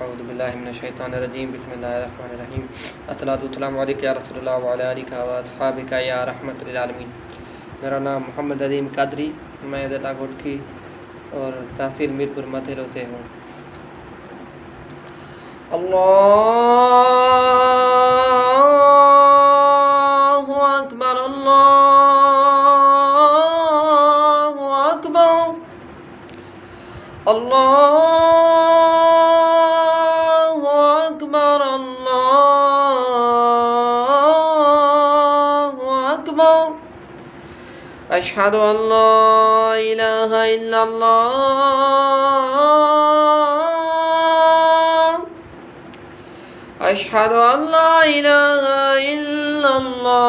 اعوذ باللہ من الشیطان الرجیم بسم اللہ الرحمن الرحیم الصلاۃ والسلام علیک یا رسول اللہ وعلی آلک و اصحابک یا رحمت للعالمین۔ میرا نام محمد علیم قادری، میں ضلع گھوٹکی اور تحصیل میرپور متھل سے ہوں۔ اللہ اکبر اللہ اکبر اللہ اکبر اللہ اکبر اشہد ان لا الہ الا اللہ اشہد ان لا الہ الا اللہ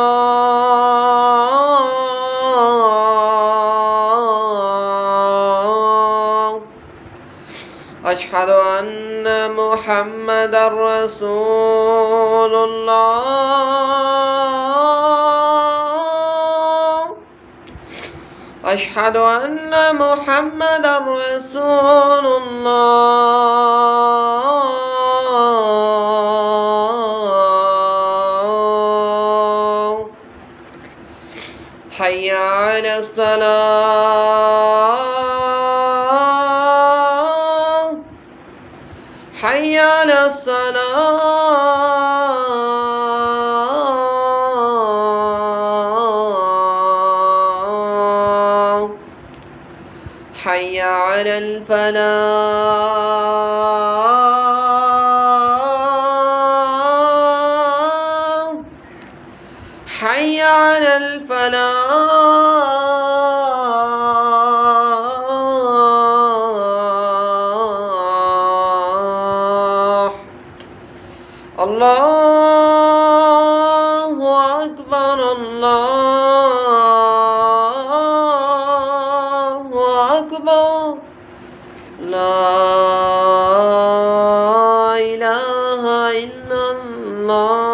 اشہد ان محمد رسول اللہ اشہد ان محمد رسول اللہ حی علی الصلاة حی علی الصلاة حی علی الفلاح حی علی الفلاح اللہ اکبر اللہ اکبر لا الہ الا اللہ۔